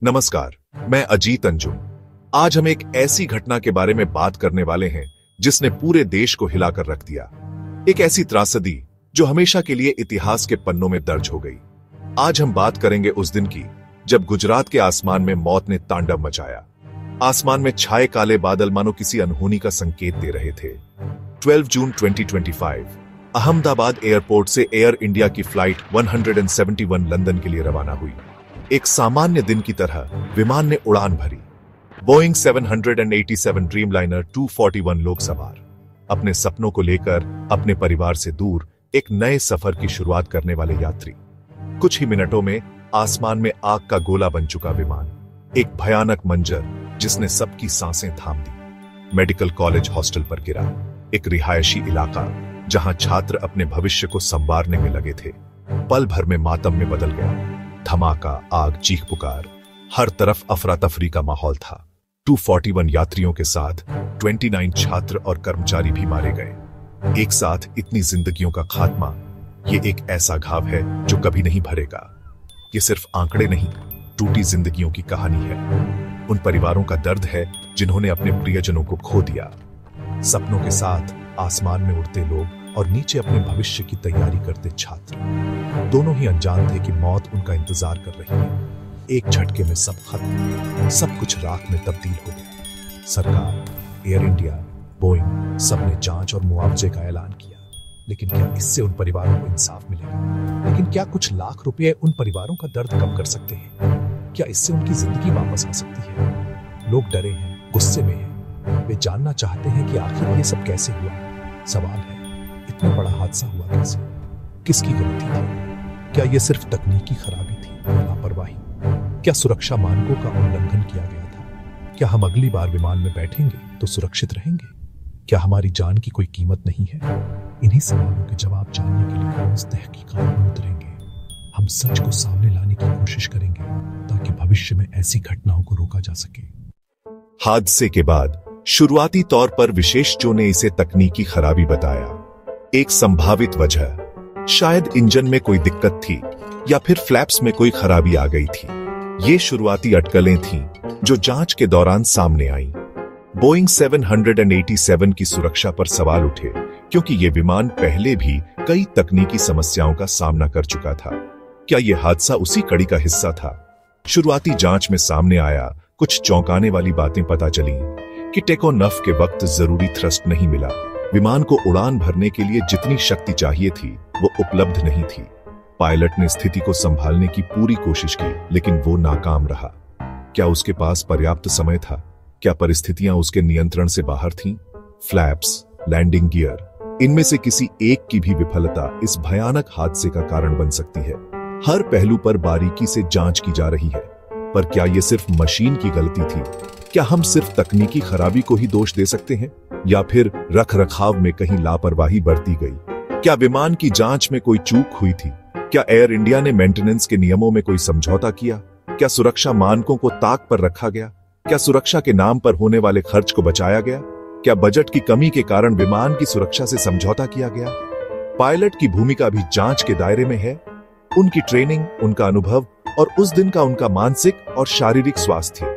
नमस्कार, मैं अजीत अंजुम। आज हम एक ऐसी घटना के बारे में बात करने वाले हैं जिसने पूरे देश को हिलाकर रख दिया। एक ऐसी त्रासदी जो हमेशा के लिए इतिहास के पन्नों में दर्ज हो गई। आज हम बात करेंगे उस दिन की जब गुजरात के आसमान में मौत ने तांडव मचाया। आसमान में छाए काले बादल मानो किसी अनहोनी का संकेत दे रहे थे। 12 जून 2025 अहमदाबाद एयरपोर्ट से एयर इंडिया की फ्लाइट 171 लंदन के लिए रवाना हुई। एक सामान्य दिन की तरह विमान ने उड़ान भरी। बोइंग 787 ड्रीमलाइनर 241 लोग सवार, अपने सपनों को लेकर अपने परिवार से दूर एक नए सफर की शुरुआत करने वाले यात्री। कुछ ही मिनटों में आसमान में आग का गोला बन चुका विमान, एक भयानक मंजर जिसने सबकी सांसें थाम दी। मेडिकल कॉलेज हॉस्टल पर गिरा, एक रिहायशी इलाका जहां छात्र अपने भविष्य को संवारने में लगे थे, पल भर में मातम में बदल गया। धमाका, आग, चीख पुकार, हर तरफ अफरा तफरी का माहौल था। 241 यात्रियों के साथ 29 छात्र और कर्मचारी भी मारे गए। एक साथ इतनी जिंदगियों का खात्मा, ये एक ऐसा घाव है जो कभी नहीं भरेगा। ये सिर्फ आंकड़े नहीं, टूटी जिंदगियों की कहानी है। उन परिवारों का दर्द है जिन्होंने अपने प्रियजनों को खो दिया। सपनों के साथ आसमान में उड़ते लोग और नीचे अपने भविष्य की तैयारी करते छात्र, दोनों ही अनजान थे कि मौत उनका इंतजार कर रही है। एक झटके में सब खत्म, सब कुछ राख में तब्दील हो गया। सरकार, एयर इंडिया, बोइंग, सबने जांच और मुआवजे का ऐलान किया। लेकिन क्या इससे उन परिवारों को इंसाफ मिलेगा? लेकिन क्या कुछ लाख रुपए उन परिवारों का दर्द कम कर सकते हैं? क्या इससे उनकी जिंदगी वापस आ सकती है? लोग डरे हैं, गुस्से में हैं। वे जानना चाहते हैं कि आखिर ये सब कैसे हुआ। सवाल है, इतना बड़ा हादसा हुआ कैसे? किसकी गलती थी? क्या यह सिर्फ तकनीकी खराबी थी या लापरवाही? क्या सुरक्षा मानकों का उल्लंघन किया गया था? क्या हम अगली बार विमान में बैठेंगे तो सुरक्षित रहेंगे? क्या हमारी जान की कोई कीमत नहीं है? इन्हीं सवालों के जवाब जानने के लिए हम इस तहकीकात में उतरेंगे। हम सच को सामने लाने की कोशिश करेंगे ताकि भविष्य में ऐसी घटनाओं को रोका जा सके। हादसे के बाद शुरुआती तौर पर विशेषज्ञों ने इसे तकनीकी खराबी बताया। एक संभावित वजह शायद इंजन में कोई दिक्कत थी या फिर फ्लैप्स में कोई खराबी आ गई थी। ये शुरुआती अटकलें थीं जो जांच के दौरान सामने आईं। बोइंग 787 की सुरक्षा पर सवाल उठे क्योंकि यह विमान पहले भी कई तकनीकी समस्याओं का सामना कर चुका था। क्या यह हादसा उसी कड़ी का हिस्सा था? शुरुआती जांच में सामने आया, कुछ चौंकाने वाली बातें पता चली कि टेकोनफ के वक्त जरूरी थ्रस्ट नहीं मिला। विमान को उड़ान भरने के लिए जितनी शक्ति चाहिए थी वो उपलब्ध नहीं थी। पायलट ने स्थिति को संभालने की पूरी कोशिश की लेकिन वो नाकाम रहा। क्या उसके पास पर्याप्त समय था? क्या परिस्थितियां उसके नियंत्रण से बाहर थीं? फ्लैप्स, लैंडिंग गियर, इनमें से किसी एक की भी विफलता इस भयानक हादसे का कारण बन सकती है। हर पहलू पर बारीकी से जांच की जा रही है, पर क्या यह सिर्फ मशीन की गलती थी? क्या हम सिर्फ तकनीकी खराबी को ही दोष दे सकते हैं या फिर रखरखाव में कहीं लापरवाही बरती गई? क्या विमान की जांच में कोई चूक हुई थी? क्या एयर इंडिया ने मेंटेनेंस के नियमों में कोई समझौता किया? क्या सुरक्षा मानकों को ताक पर रखा गया? क्या सुरक्षा के नाम पर होने वाले खर्च को बचाया गया? क्या बजट की कमी के कारण विमान की सुरक्षा से समझौता किया गया? पायलट की भूमिका भी जांच के दायरे में है। उनकी ट्रेनिंग, उनका अनुभव और उस दिन का उनका मानसिक और शारीरिक स्वास्थ्य,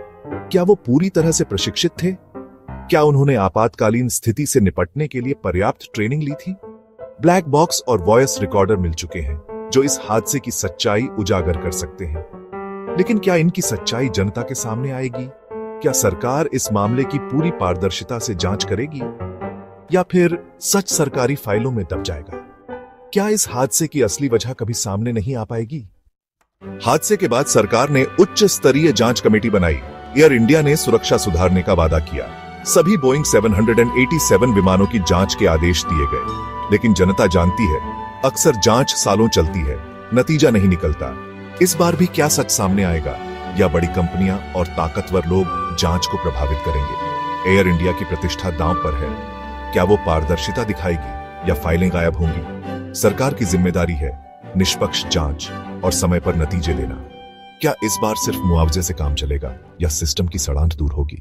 क्या वो पूरी तरह से प्रशिक्षित थे? क्या उन्होंने आपातकालीन स्थिति से निपटने के लिए पर्याप्त ट्रेनिंग ली थी? ब्लैक बॉक्स और वॉइस रिकॉर्डर मिल चुके हैं जो इस हादसे की सच्चाई उजागर कर सकते हैं। लेकिन क्या इनकी सच्चाई जनता के सामने आएगी? क्या सरकार इस मामले की पूरी पारदर्शिता से जांच करेगी या फिर सच सरकारी फाइलों में दब जाएगा? क्या इस हादसे की असली वजह कभी सामने नहीं आ पाएगी? हादसे के बाद सरकार ने उच्च स्तरीय जांच कमेटी बनाई। एयर इंडिया ने सुरक्षा सुधारने का वादा किया। सभी बोइंग 787 विमानों की जांच के आदेश दिए गए। लेकिन जनता जानती है, अक्सर जांच सालों चलती है, नतीजा नहीं निकलता। इस बार भी क्या सच सामने आएगा या बड़ी कंपनियां और ताकतवर लोग जांच को प्रभावित करेंगे? एयर इंडिया की प्रतिष्ठा दांव पर है। क्या वो पारदर्शिता दिखाएगी या फाइलें गायब होंगी? सरकार की जिम्मेदारी है निष्पक्ष जांच और समय पर नतीजे देना। क्या इस बार सिर्फ मुआवजे से काम चलेगा या सिस्टम की सड़ांध दूर होगी?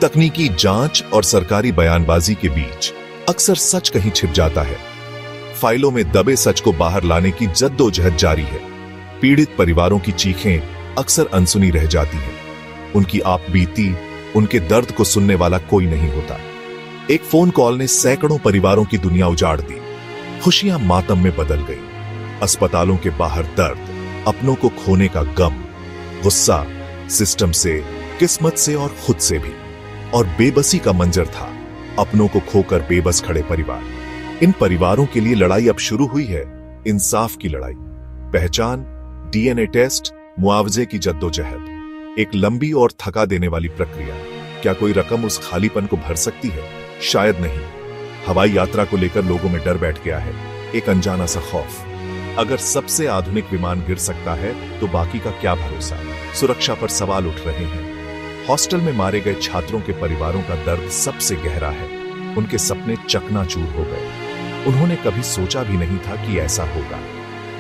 तकनीकी जांच और सरकारी बयानबाजी के बीच अक्सर सच कहीं छिप जाता है। फाइलों में दबे सच को बाहर लाने की जद्दोजहद जारी है। पीड़ित परिवारों की चीखें अक्सर अनसुनी रह जाती हैं। उनकी आप बीती, उनके दर्द को सुनने वाला कोई नहीं होता। एक फोन कॉल ने सैकड़ों परिवारों की दुनिया उजाड़ दी। खुशियां मातम में बदल गई। अस्पतालों के बाहर दर्द, अपनों को खोने का गम, गुस्सा सिस्टम से, किस्मत से और खुद से भी। और बेबसी का मंजर था, अपनों को खोकर बेबस खड़े परिवार। इन परिवारों के लिए लड़ाई अब शुरू हुई है, इंसाफ की लड़ाई। पहचान, डीएनए टेस्ट, मुआवजे की जद्दोजहद। एक लंबी और थका देने वाली प्रक्रिया। क्या कोई रकम उस खालीपन को भर सकती है? शायद नहीं। हवाई यात्रा को लेकर लोगों में डर बैठ गया है, एक अनजाना सा खौफ। अगर सबसे आधुनिक विमान गिर सकता है तो बाकी का क्या भरोसा? सुरक्षा पर सवाल उठ रहे हैं। हॉस्टल में मारे गए छात्रों के परिवारों का दर्द सबसे गहरा है। उनके सपने चकनाचूर हो गए। उन्होंने कभी सोचा भी नहीं था कि ऐसा होगा।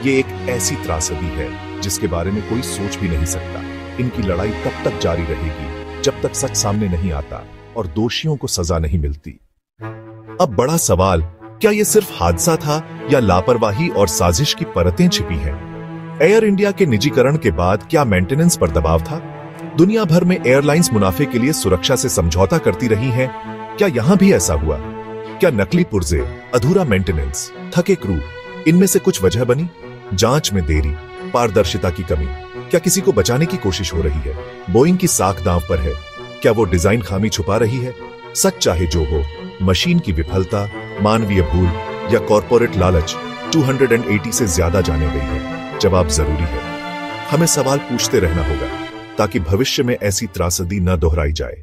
ये एक ऐसी त्रासदी है जिसके बारे में कोई सोच भी नहीं सकता। इनकी लड़ाई तब तक जारी रहेगी जब तक सच सामने नहीं आता और दोषियों को सजा नहीं मिलती। अब बड़ा सवाल, क्या यह सिर्फ हादसा था या लापरवाही और साजिश की परतें छिपी हैं? एयर इंडिया के निजीकरण के बाद क्या मेंटेनेंस पर दबाव था? दुनिया भर में एयरलाइंस मुनाफे के लिए सुरक्षा से समझौता करती रही हैं। क्या यहां भी ऐसा हुआ? क्या नकली पुर्जे, अधूरा मेंटेनेंस, थके क्रू, इनमें से कुछ वजह बनी? जांच में देरी, पारदर्शिता की कमी, क्या किसी को बचाने की कोशिश हो रही है? बोइंग की साख दांव पर है। क्या वो डिजाइन खामी छुपा रही है? सच चाहे जो हो, मशीन की विफलता, मानवीय भूल या कॉर्पोरेट लालच 280 से ज्यादा जाने गई है। जवाब जरूरी है। हमें सवाल पूछते रहना होगा ताकि भविष्य में ऐसी त्रासदी न दोहराई जाए।